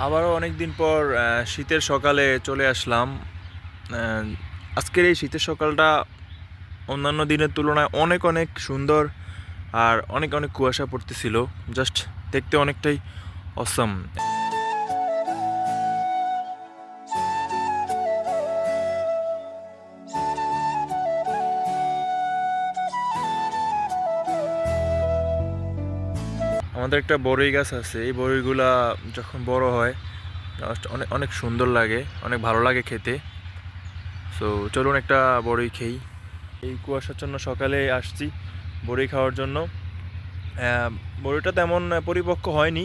আবারও অনেক দিন পর শীতের সকালে চলে আসলাম। আহ, আজকের এই শীতের সকালটা অন্যান্য দিনের তুলনায় অনেক অনেক সুন্দর, আর অনেক অনেক কুয়াশা পড়তেছিল। জাস্ট দেখতে অনেকটাই অসম। আমাদের একটা বড়ই গাছ আছে, এই বড়ইগুলা যখন বড় হয় just অনেক অনেক সুন্দর লাগে, অনেক ভালো লাগে খেতে। সো চলুন একটা বড়ই খেই। এই কুয়াশাচ্ছন্ন সকালে আসছি বড়ি খাওয়ার জন্য। বড়িটা তেমন পরিপক্ক হয়নি,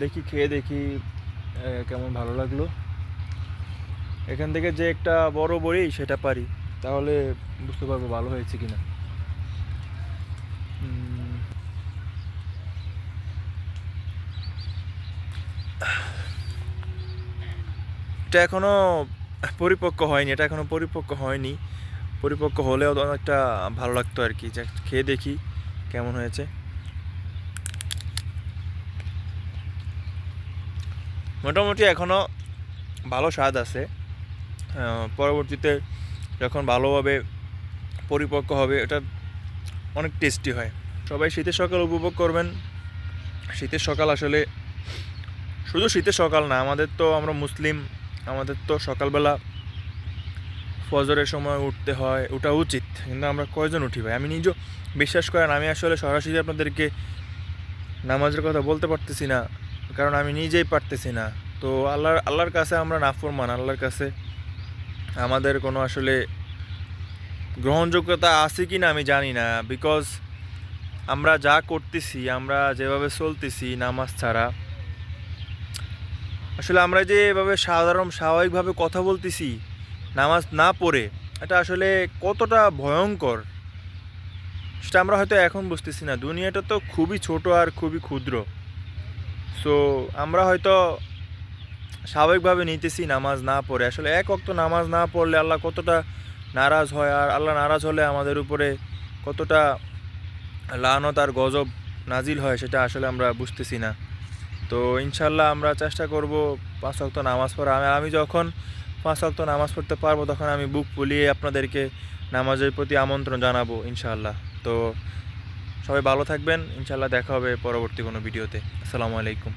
দেখি খেয়ে দেখি কেমন ভালো লাগলো। এখান থেকে যে একটা বড় বড়ি সেটা পারি, তাহলে বুঝতে পারবো ভালো হয়েছে কিনা। উম, এটা এখনো পরিপক্ক হয়নি, পরিপক্ক হলেও তো অনেকটা ভালো লাগতো আর কি। যে খেয়ে দেখি কেমন হয়েছে। মোটামুটি এখনো ভালো স্বাদ আছে। পরবর্তীতে যখন ভালোভাবে পরিপক্ক হবে এটা অনেক টেস্টি হয়। সবাই শীতের সকাল উপভোগ করবেন। শীতের সকাল আসলে শুধু শীতের সকাল না, আমরা মুসলিম, আমাদের তো সকালবেলা ফজরের সময় উঠতে হয়, ওঠা উচিত, কিন্তু আমরা কয়জন উঠি ভাই? আমি নিজেও, বিশ্বাস করেন, আমি আসলে সরাসরি আপনাদেরকে নামাজের কথা বলতে পারতেছি না, কারণ আমি নিজেই পারতেছি না। তো আল্লাহর কাছে আমরা নাফরমান, আল্লাহর কাছে আমাদের কোনো আসলে গ্রহণযোগ্যতা আছে কি না আমি জানি না। বিকজ আমরা যা করতেছি, আমরা যেভাবে চলতেছি নামাজ ছাড়া, আসলে আমরা যে এভাবে স্বাভাবিকভাবে কথা বলতেছি নামাজ না পড়ে, এটা আসলে কতটা ভয়ঙ্কর সেটা আমরা হয়তো এখন বুঝতেছি না। দুনিয়াটা তো খুবই ছোট আর খুবই ক্ষুদ্র। সো আমরা হয়তো স্বাভাবিকভাবে নিতেছি নামাজ না পড়ে। আসলে এক ওয়াক্ত নামাজ না পড়লে আল্লাহ কতটা নারাজ হয়, আর আল্লাহ নারাজ হলে আমাদের উপরে কতটা লানত আর গজব নাজিল হয়, সেটা আসলে আমরা বুঝতেছি না। তো ইনশাল্লাহ আমরা চেষ্টা করব 5 ওয়াক্ত নামাজ পড়া। আমি যখন 5 ওয়াক্ত নামাজ পড়তে পারবো, তখন আমি বুক ফুলিয়ে আপনাদেরকে নামাজের প্রতি আমন্ত্রণ জানাবো ইনশাআল্লাহ। তো সবাই ভালো থাকবেন, ইনশাআল্লাহ দেখা হবে পরবর্তী কোনো ভিডিওতে। আসসালামু আলাইকুম।